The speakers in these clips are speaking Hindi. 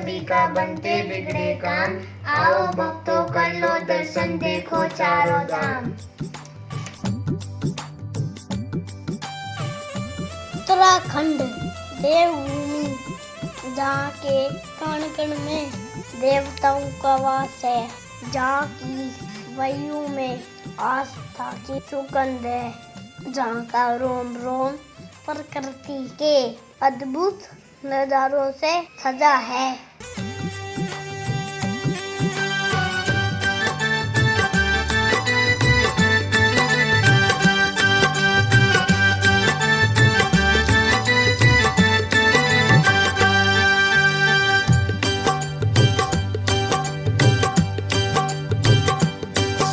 सभी का बनते बिगड़े काम। आओ भक्तों कर लो दर्शन, देखो चारों धाम। उत्तराखंड देवभूमि, जहाँ के कण कण में देवताओं का वास है, जहाँ की वायु में आस्था की सुगंध है, जहाँ का रोम रोम प्रकृति के अद्भुत नजारों से सजा है।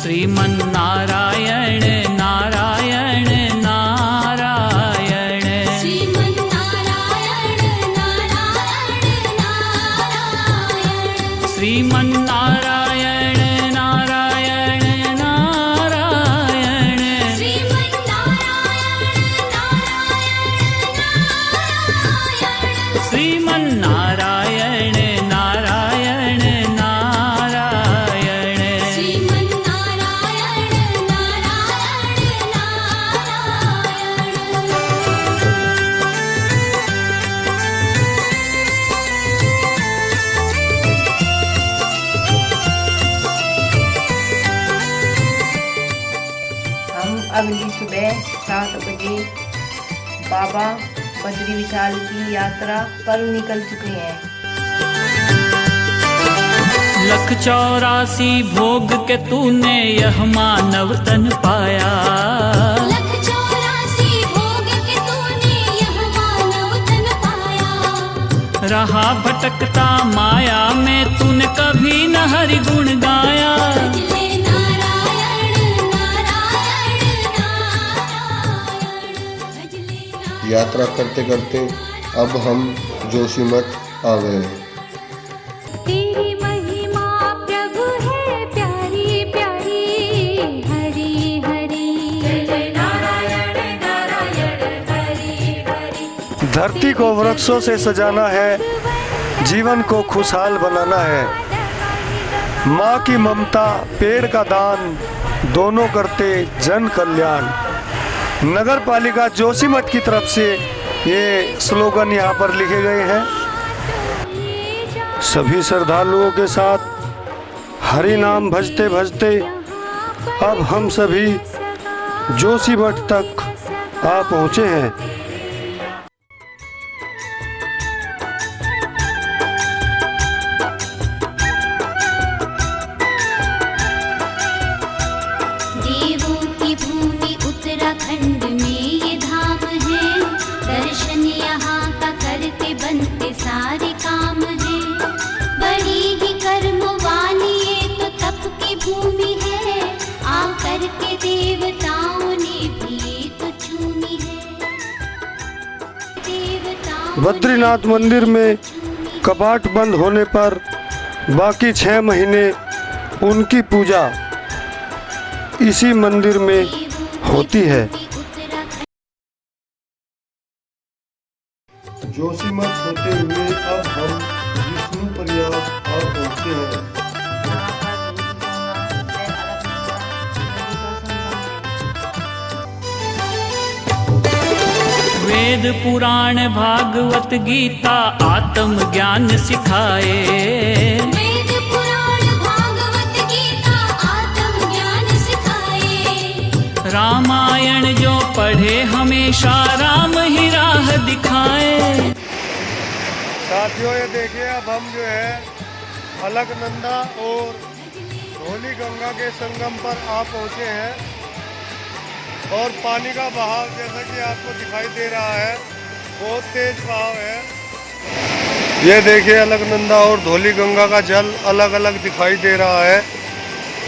श्रीमन्नारायण नारायण नारायण, श्रीमन्नारायण नारायण नारायण, श्रीमन्नारायण नारायण नारायण, श्रीमन्नारायण नारायण नारायण, श्रीमन्नारायण नारायण नारायण, श्रीमन्नारायण नारायण हम अगली सुबह 7 बजे बाबा बद्री विशाल की यात्रा पर निकल चुके हैं। 184 भोग के तूने यह मानव तन पाया, 184 भोग के तूने यह मानव तन पाया। रहा भटकता माया में तूने कभी न हरि गुण गाया। भजले नारायण नारायण नारायण, भजले नारायण। यात्रा करते करते अब हम जोशीमठ आ गए हैं। तेरी महिमा प्रभु है प्यारी प्यारी, हरि हरि जय नारायण नारायण हरि हरि। धरती को वृक्षों से सजाना है, जीवन को खुशहाल बनाना है। माँ की ममता पेड़ का दान, दोनों करते जन कल्याण। नगर पालिका जोशीमठ की तरफ से ये स्लोगन यहाँ पर लिखे गए हैं। सभी श्रद्धालुओं के साथ हरि नाम भजते भजते अब हम सभी जोशीमठ तक आ पहुँचे हैं। देवों की भूमि उत्तराखंड में ये धाम है, दर्शन यहाँ का करते बनते सारे काम है। बड़ी ही कर्म वाली ये तो तप की भूमि है, आकर के देवताओं ने भी तो चूमी है। देवताओं बद्रीनाथ मंदिर में कपाट बंद होने पर बाकी 6 महीने उनकी पूजा इसी मंदिर में होती है। जोशीमठ होते हुए अब हम विष्णु प्रयाग आ पहुँचे हैं। वेद पुराण भागवत गीता आत्म ज्ञान सिखाए, वेद पुराण भागवत गीता आत्म ज्ञान सिखाए। रामायण जो पढ़े हमेशा राम ही राह दिखाए। साथियों ये देखिए अब हम जो है अलकनंदा और धौली गंगा के संगम पर आ पहुँचे हैं और पानी का बहाव जैसा कि आपको दिखाई दे रहा है बहुत तेज बहाव है। ये देखिए अलकनंदा और धौली गंगा का जल अलग अलग दिखाई दे रहा है।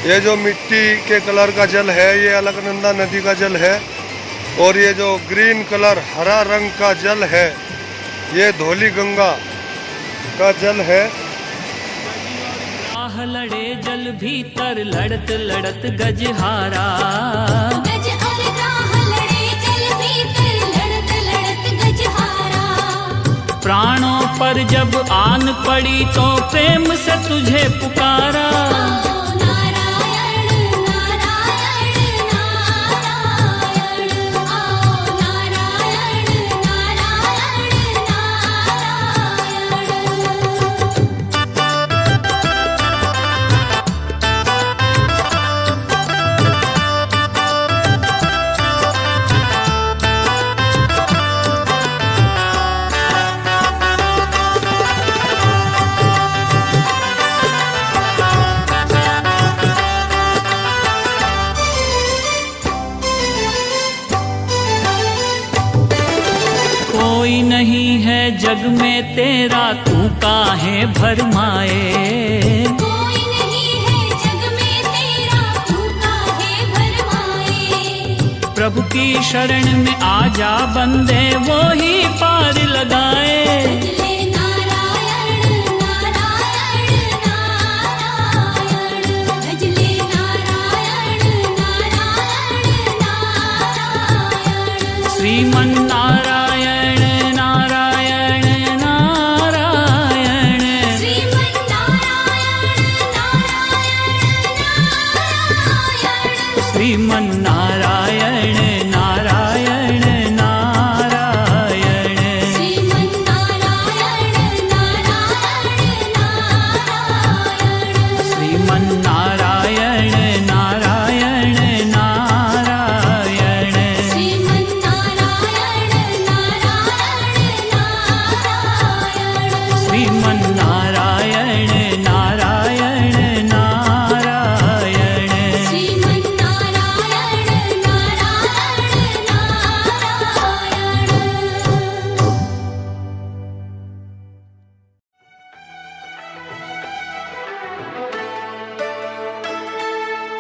ये जो मिट्टी के कलर का जल है ये अलकनंदा नदी का जल है और ये जो ग्रीन कलर हरा रंग का जल है ये धौली गंगा का जल है। राह लड़े जल भीतर लड़त लड़त गजहारा, गज और राह लड़े जल भीतर लड़त लड़त गजहारा। प्राणों पर जब आन पड़ी तो प्रेम से तुझे पुकारा। कोई नहीं है जग में तेरा, तू काहे भरमाए। कोई नहीं है जग में तेरा, तू काहे भरमाए। प्रभु की शरण में आ जा बंदे, वो ही पार लगाए। भजले नारायण नारायण नारायण, भजले नारायण नारायण नारायण। श्रीमन नारायण श्रीमन नारायण नारायण नारायण, श्रीमन नारायण नारायण नारायण, श्रीमन नारायण नारायण नारायण, श्रीमन नारायण नारायण नारायण, श्रीमन नारायण नारायण नारायण, श्रीमन नारायण नारायण नारायण।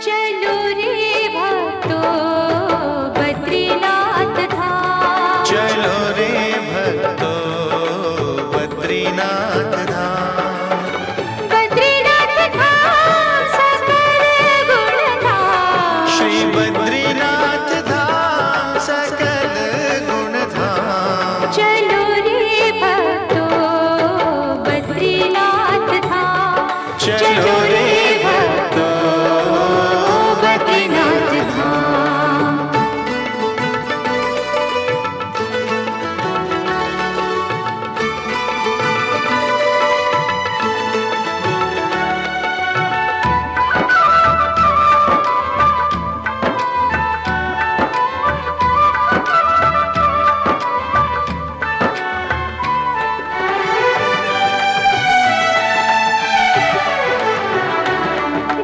चलो रे भक्तों बद्रीनाथ धाम, चलो रे भक्तों बद्रीनाथ धाम। बद्रीनाथ धाम सकल गुण धाम, श्री बद्रीनाथ धाम सकल गुण धाम। चलो रे भक्तों बद्रीनाथ धाम, चलो रे भक्तों बद्रीनाथ धाम।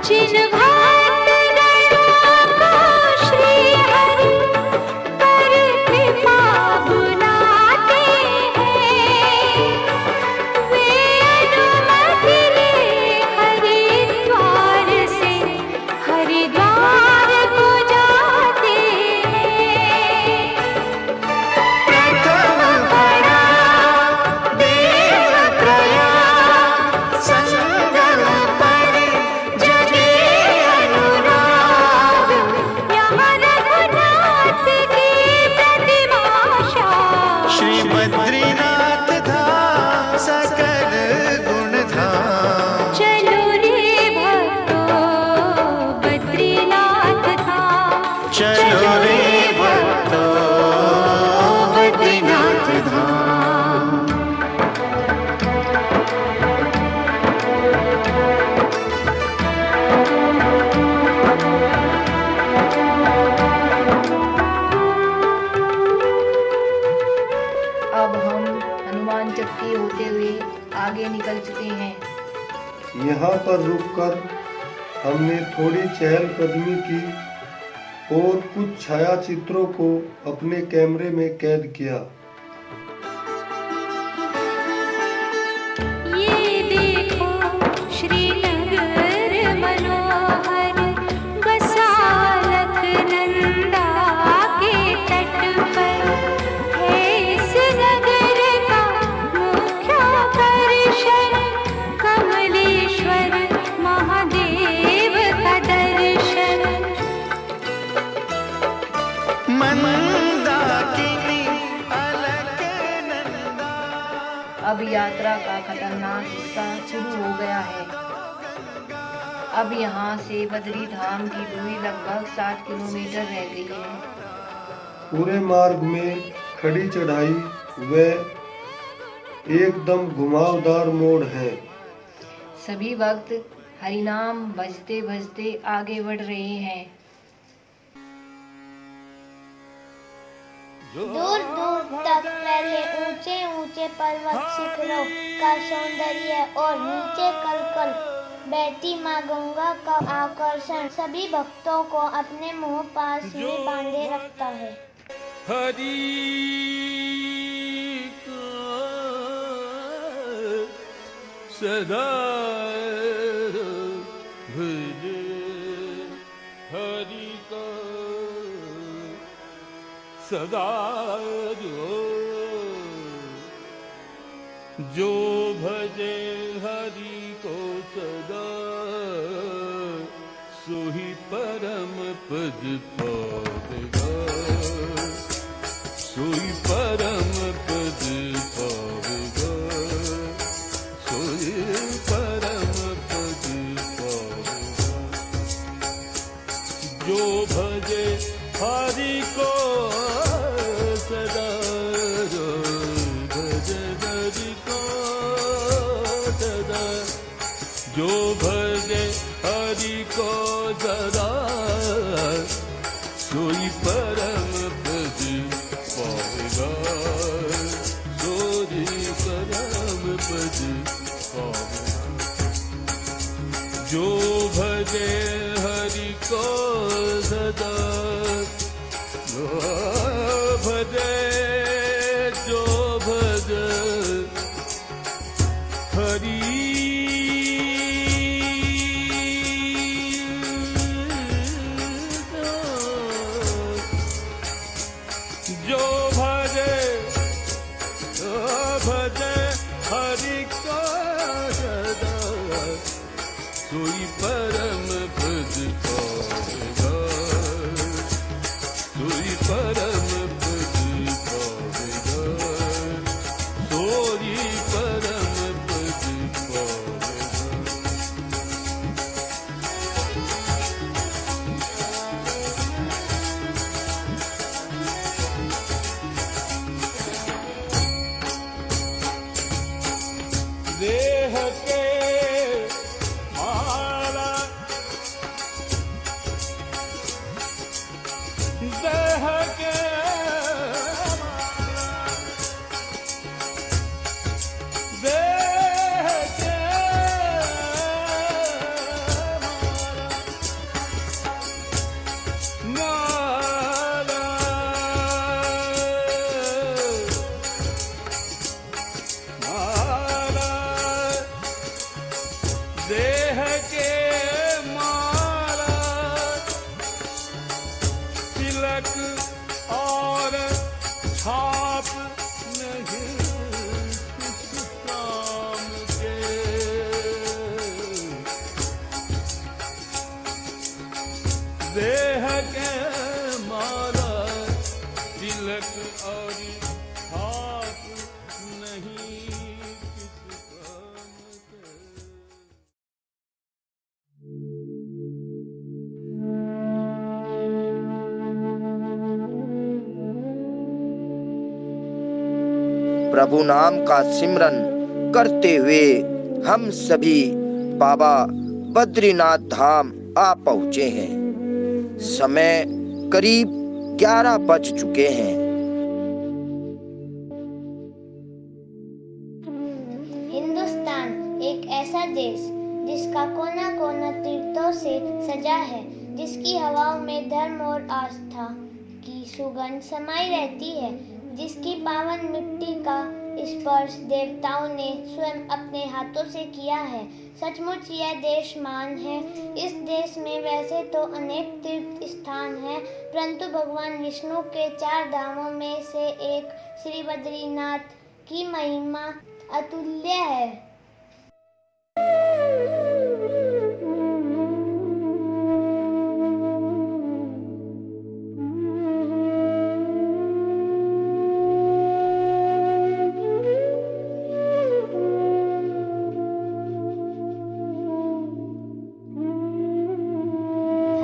जिन भक्तगणों को श्री हरि पर कृपा बुलाते हैं, वे अनुमति ले हरिद्वार से हरिद्वार को जाते हैं। प्रथम पड़ा देव प्रयाग, संगम पर जगे अनुराग। यहाँ रघुनाथ की प्रतिमा शाम, श्री बद्रीनाथ धाम सकल गुण धाम। चलो रे भक्तों बद्रीनाथ धाम, चलो रे भक्तों बद्रीनाथ धाम। अब हम हनुमान चक्की होते हुए आगे निकल चुके हैं। यहाँ पर रुककर हमने थोड़ी चहलकदमी की और कुछ छाया चित्रों को अपने कैमरे में कैद किया। ये देखो श्रीनगर मनोहर, बसा अलकनंदा के तट पर है इस नगर का मुख्य आकर्षण, कमलेश्वर महादेव का दर्शन। मंदाकिनी हिस्सा शुरू हो गया है। अब यहाँ से बद्री धाम की दूरी लगभग 7 किलोमीटर रह गई है। पूरे मार्ग में खड़ी चढ़ाई व एकदम घुमावदार मोड़ है। सभी भक्त हरिनाम भजते भजते आगे बढ़ रहे हैं। दूर दूर तक फैले ऊंचे ऊंचे पर्वत शिखरों का सौंदर्य और नीचे कलकल बहती माँ गंगा का आकर्षण सभी भक्तों को अपने मुंह पास में बांधे रखता है। हरि सदा भज, हरि का सदा जो भजे हरि को सदा सोही परम पद पावेगा, सोई परम पद पावेगा, सोई परम पद पावेगा। जो भजे हरि को सदा, भजे हरि को सदा, जो भजे हरि को सदा सोई परम पद पावेगा, सोई परम पद पावेगा। जो भजे हरि को सदा, जो भजे हरि हरि को सदा सोई परम पद पावेगा, सोई परम पद पावेगा, सोई परम पद पावेगा। देह के माला, देह के माला, देह के माला, माला देह के माला, तिलक और छाप नहीं किस काम के। देह के माला, तिलक और छाप नहीं किस काम के। प्रभु नाम का सिमरन करते हुए हम सभी बाबा बद्रीनाथ धाम आ पहुँचे हैं। समय करीब 11 बज चुके हैं। हिंदुस्तान एक ऐसा देश जिसका कोना कोना तीर्थों से सजा है, जिसकी हवाओं में धर्म और आस्था की सुगंध समाई रहती है, जिसकी पावन मिट्टी का स्पर्श देवताओं ने स्वयं अपने हाथों से किया है। सचमुच यह देश महान है। इस देश में वैसे तो अनेक तीर्थ स्थान हैं, परंतु भगवान विष्णु के 4 धामों में से एक श्री बद्रीनाथ की महिमा अतुल्य है।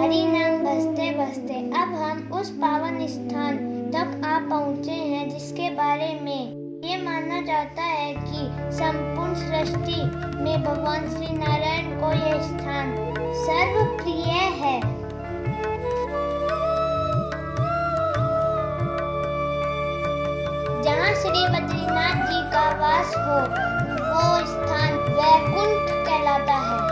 हरि नाम भजते भजते अब हम उस पावन स्थान तक आ पहुँचे हैं जिसके बारे में ये माना जाता है कि संपूर्ण सृष्टि में भगवान श्री नारायण को यह स्थान सर्वप्रिय है। जहाँ श्री बद्रीनाथ जी का वास हो वो स्थान वैकुंठ कहलाता है।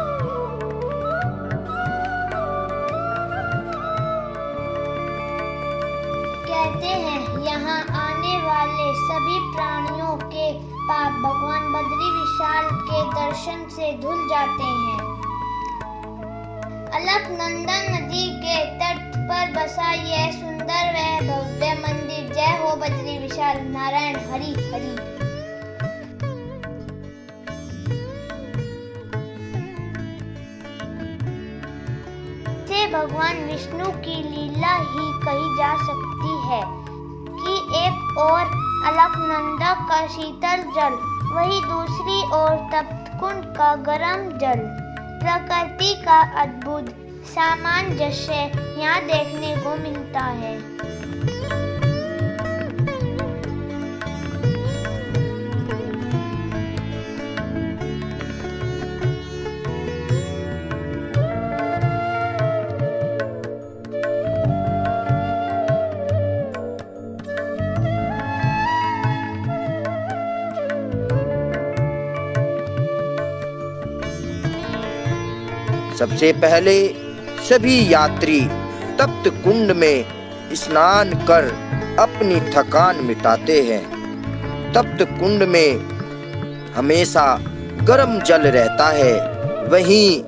कहते हैं यहाँ आने वाले सभी प्राणियों के पाप भगवान बद्री विशाल के दर्शन से धुल जाते हैं। अलकनंदा नदी के तट पर बसा यह सुंदर व भव्य मंदिर। जय हो बद्री विशाल नारायण हरि हरि। से भगवान विष्णु की लीला ही कही जा सकती है कि एक ओर अलकनंदा का शीतल जल, वही दूसरी ओर तप्तकुंड का गर्म जल। प्रकृति का अद्भुत सामंजस्य यहाँ देखने को मिलता है। सबसे पहले सभी यात्री तप्त कुंड में स्नान कर अपनी थकान मिटाते हैं। तप्त कुंड में हमेशा गर्म जल रहता है, वहीं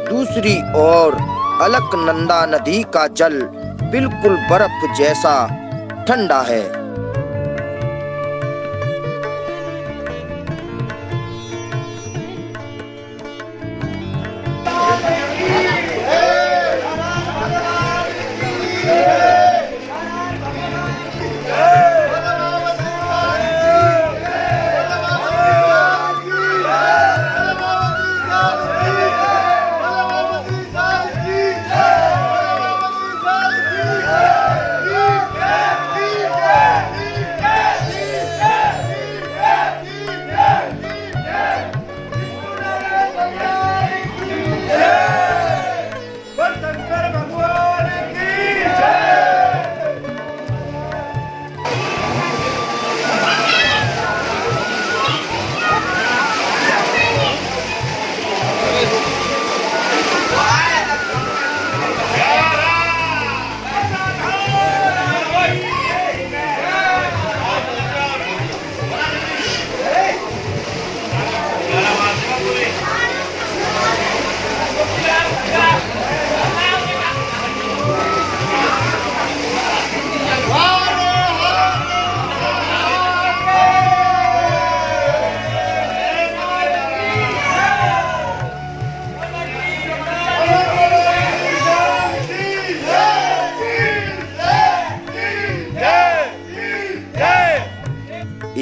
दूसरी ओर अलकनंदा नदी का जल बिल्कुल बर्फ जैसा ठंडा है।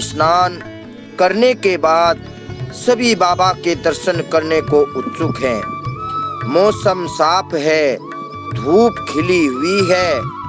स्नान करने के बाद सभी बाबा के दर्शन करने को उत्सुक हैं। मौसम साफ है, धूप खिली हुई है।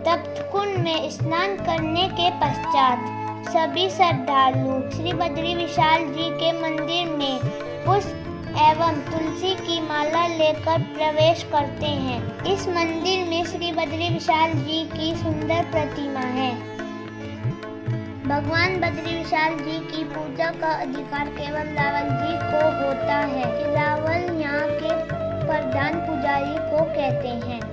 तप्तकुंड में स्नान करने के पश्चात सभी श्रद्धालु श्री बद्री विशाल जी के मंदिर में पुष्प एवं तुलसी की माला लेकर प्रवेश करते हैं। इस मंदिर में श्री बद्री विशाल जी की सुंदर प्रतिमा है। भगवान बद्री विशाल जी की पूजा का अधिकार केवल रावल जी को होता है। रावल यहाँ के प्रधान पुजारी को कहते हैं।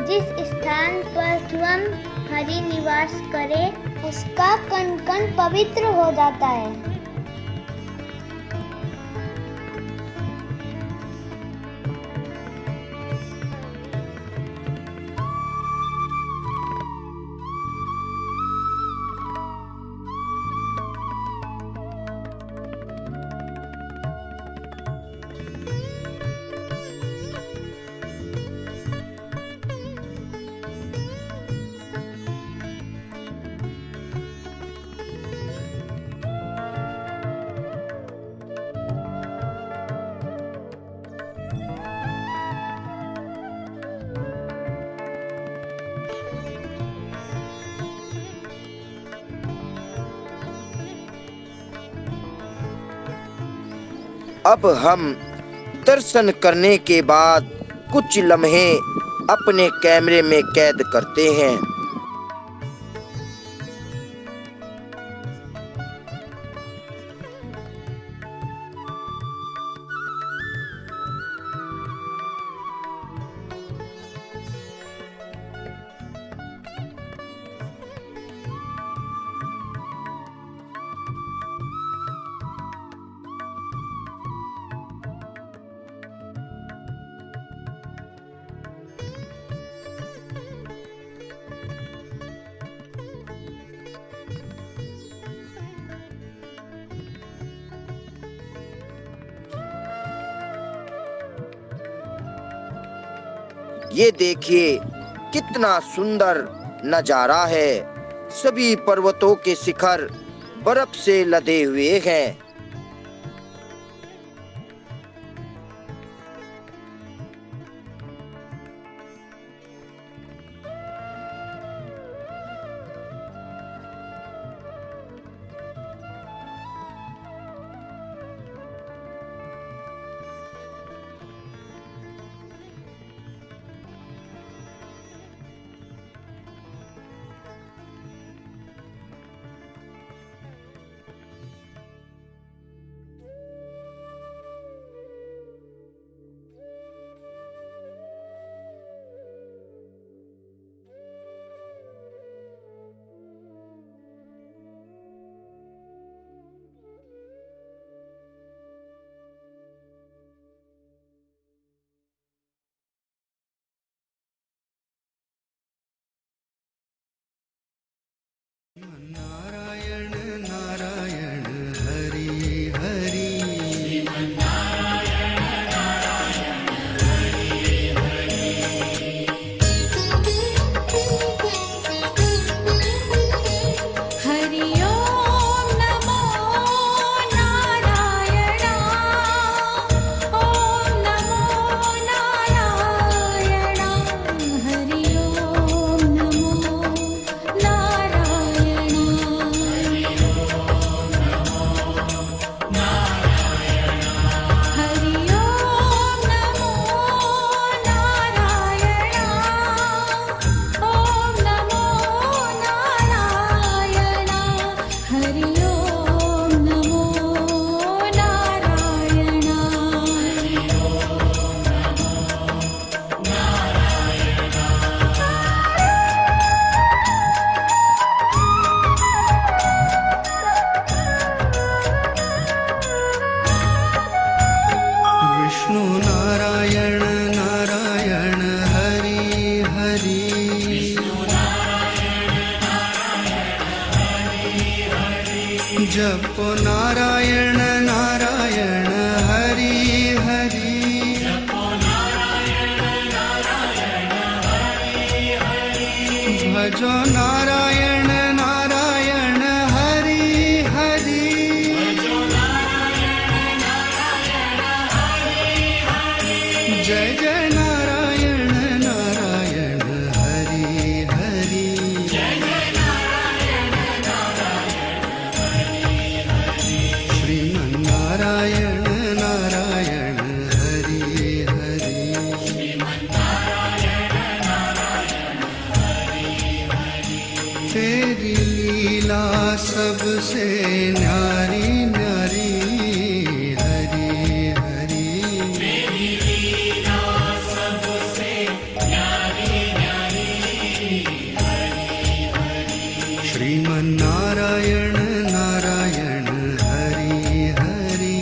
जिस स्थान पर स्वयं हरि निवास करे उसका कण कण पवित्र हो जाता है। अब हम दर्शन करने के बाद कुछ लम्हे अपने कैमरे में कैद करते हैं। ये देखिए कितना सुंदर नजारा है। सभी पर्वतों के शिखर बर्फ से लदे हुए हैं। नारायण नारायण हरि हरि। हरि ओम नमो नारायण। ओम नमो नारायण। हरि ओम नमो नारायण। हरि ओम नमो नारायण। ओम नमो नारायण। हरि ओम नमो नारायण। विष्णु नारायण नारायण हरि हरि। जप नारायण नारायण हरि हरि। भजो नारायण नारायण हरि हरि। जय जय नारायण नारायण हरि हरि। श्रीमन्नारायण नारायण हरि हरि। तेरी लीला सबसे न्यारी न्यारी हरि हरि। श्रीमन्नारायण नारायण हरि हरि।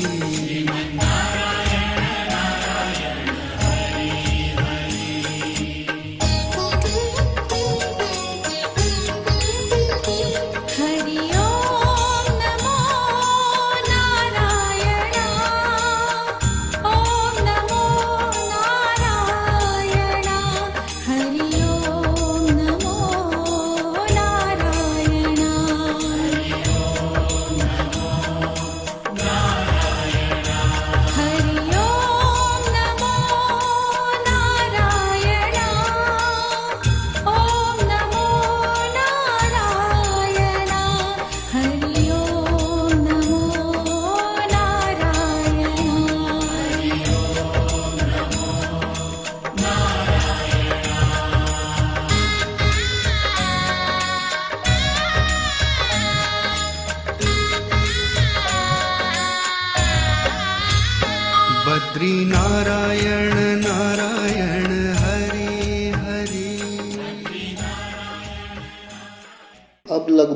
हरि ओम नमो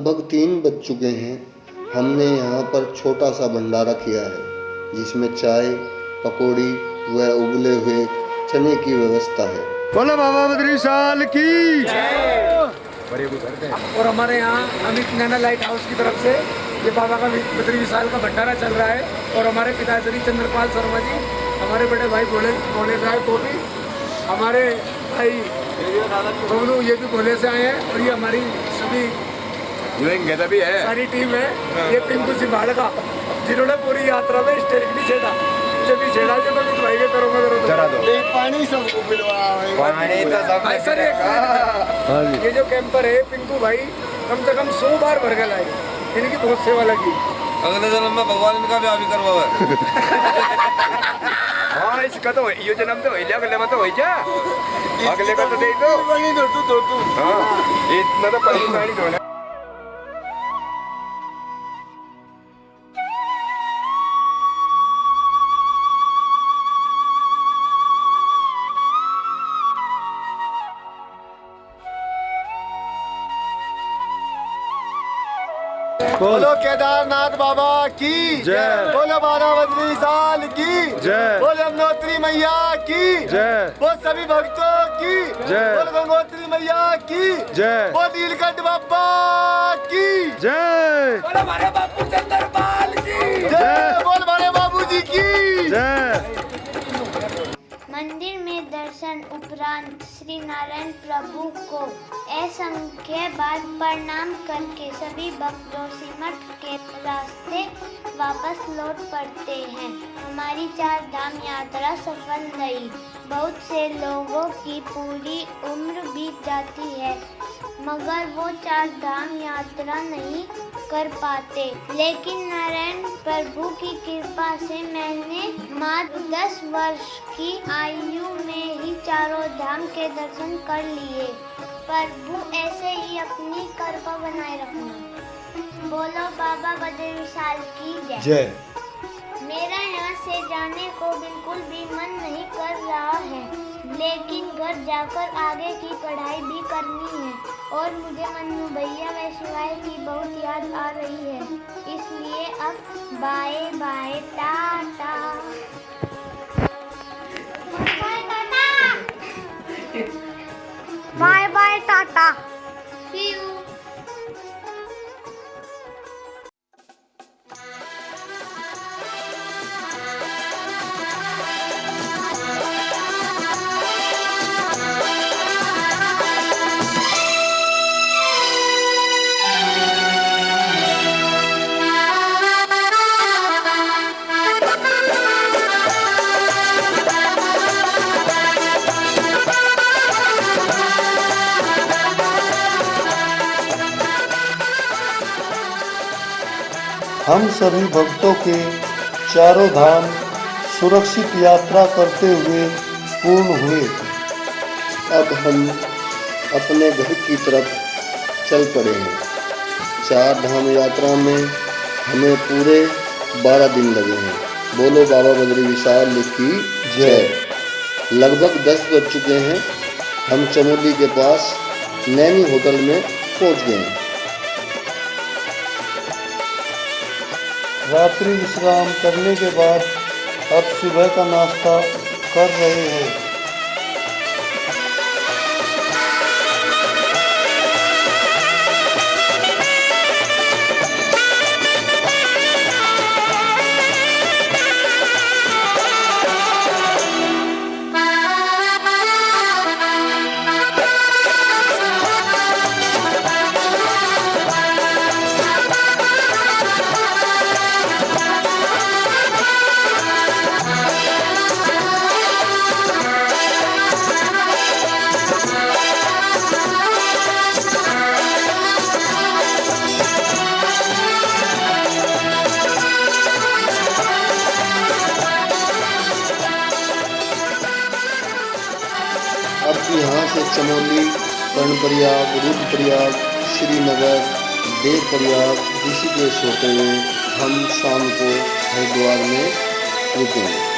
लगभग 3 बज चुके हैं। हमने यहाँ पर छोटा सा भंडारा किया है जिसमें चाय, पकौड़ी व उबले हुए चने की व्यवस्था है। बोलो बाबा बद्री विशाल की। और हमारे यहाँ अमित नैना लाइट हाउस की तरफ से ये बाबा का बद्री विशाल का भंडारा चल रहा है। और हमारे पिताश्री चंद्रपाल शर्मा जी, हमारे बड़े भाई भोले साहब को भी, हमारे भाई बबलू ये भी भोले से आए हैं। और ये हमारी सभी भी है, सारी टीम है। ये पिंकू सिंभाड़ का, जिन्होंने पूरी यात्रा में स्टेज भी छेड़ा, जब भी छेड़ा जो तो भाई के करो पानी सबको ये जो कैंपर है पिंकू भाई कम से कम 100 बार भर के लाए, इनकी बहुत सेवा लगी। अगले जन्म में भगवान इनका ब्याह भी करवावे। हाँ, इसका तो ये जन्म तो हो, अगले में तो हो जा, अगले का तो दे दो। हाँ, इतना तो पहली कहानी धोना। बोलो केदारनाथ बाबा की जय। बोलो बाबा बद्री विशाल की जय। बोलो यमुनोत्री मैया की जय। बोलो सभी भक्तों की जय। बोलो गंगोत्री मैया की जय। बोलो नीलकंठ बाबा की जय। बोलो हमारे बापू चंद्रपाल की जय। बोलो हमारे बाबू जी की जय। मंदिर में दर्शन उपरांत श्री नारायण प्रभु को असंख्य बार प्रणाम करके सभी भक्त जोशीमठ के रास्ते वापस लौट पड़ते हैं। हमारी 4 धाम यात्रा सफल रही। बहुत से लोगों की पूरी उम्र बीत जाती है मगर वो 4 धाम यात्रा नहीं कर पाते, लेकिन नारायण प्रभु की कृपा से मैंने मात्र 10 वर्ष की आयु में ही 4 धाम के दर्शन कर लिए। प्रभु ऐसे ही अपनी कृपा बनाए रखना। बोलो बाबा बद्री विशाल की जय। मेरा यहाँ से जाने को बिल्कुल भी मन नहीं कर रहा है, लेकिन घर जाकर आगे की पढ़ाई भी करनी है और मुझे मन्नू भैया व शिवाय की बहुत याद आ रही है। इसलिए अब bye bye tata. Bye bye tata. See you. हम सभी भक्तों के चारों धाम सुरक्षित यात्रा करते हुए पूर्ण हुए। अब हम अपने घर की तरफ चल पड़े हैं। 4 धाम यात्रा में हमें पूरे 12 दिन लगे हैं। बोलो बाबा बद्री विशाल की जय। लगभग 10 बज चुके हैं। हम चमोली के पास नैनी होटल में पहुंच गए हैं। रात्रि विश्राम करने के बाद अब सुबह का नाश्ता कर रहे हैं। अब यहाँ से चमोली, कर्णप्रयाग, रुद्रप्रयाग, श्रीनगर, देवप्रयाग, ऋषिकेश होते हुए हम शाम को हरिद्वार में रुकेंगे।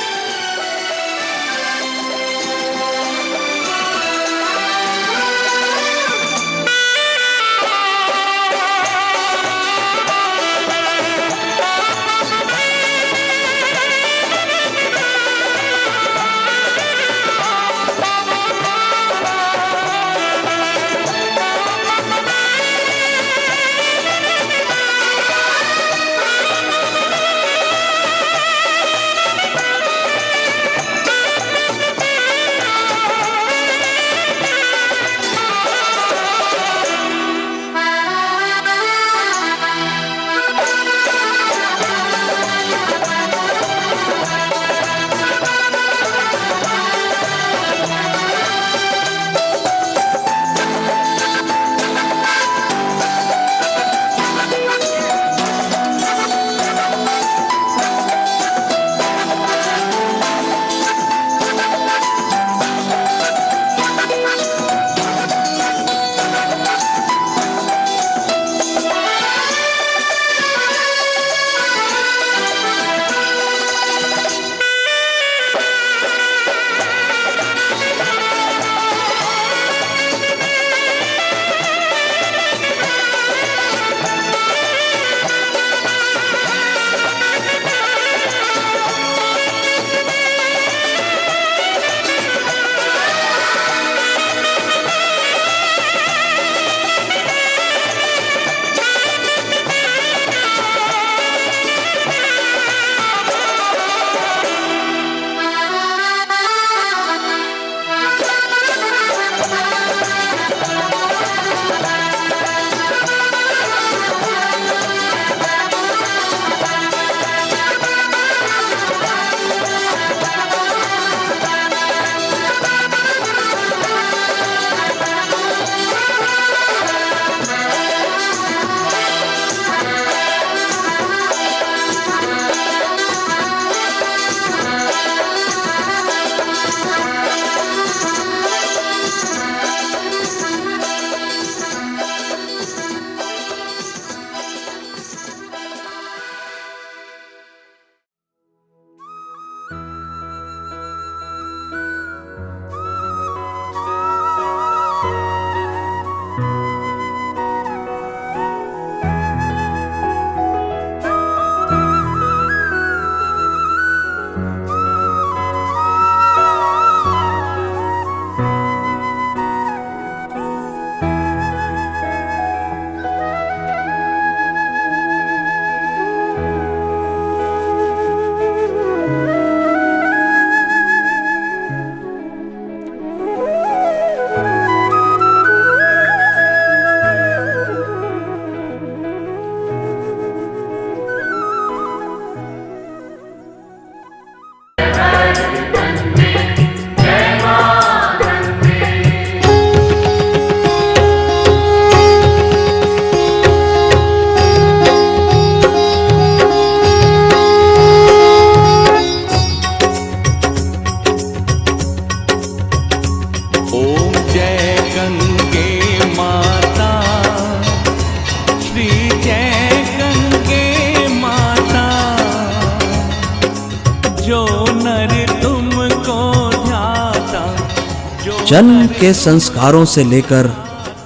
जन्म के संस्कारों से लेकर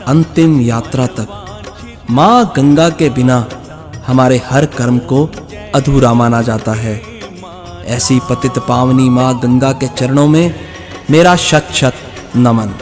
अंतिम यात्रा तक माँ गंगा के बिना हमारे हर कर्म को अधूरा माना जाता है। ऐसी पतित पावनी माँ गंगा के चरणों में मेरा शत शत नमन।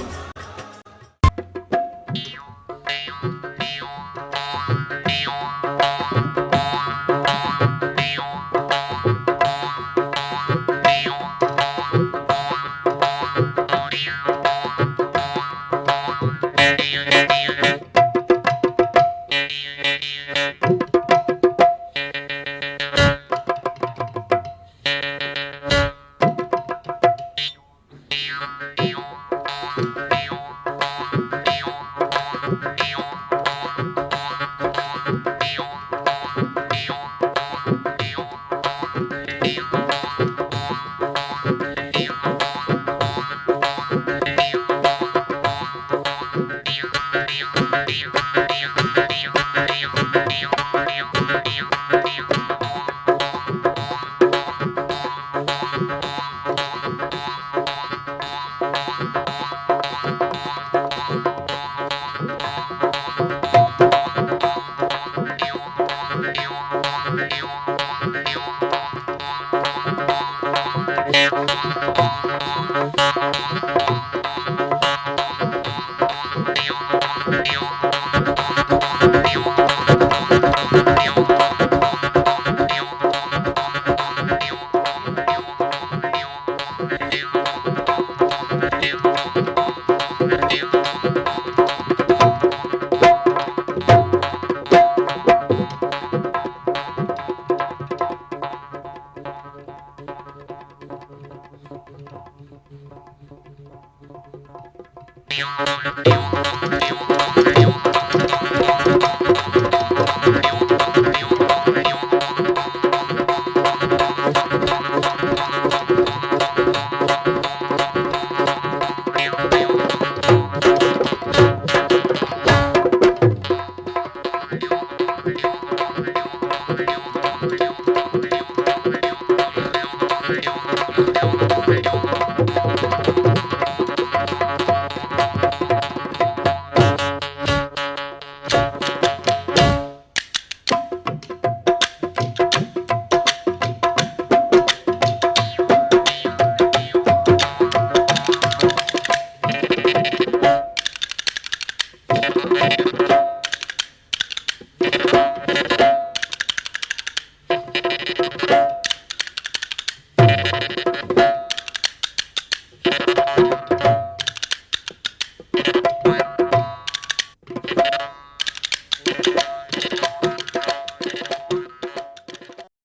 Thank you.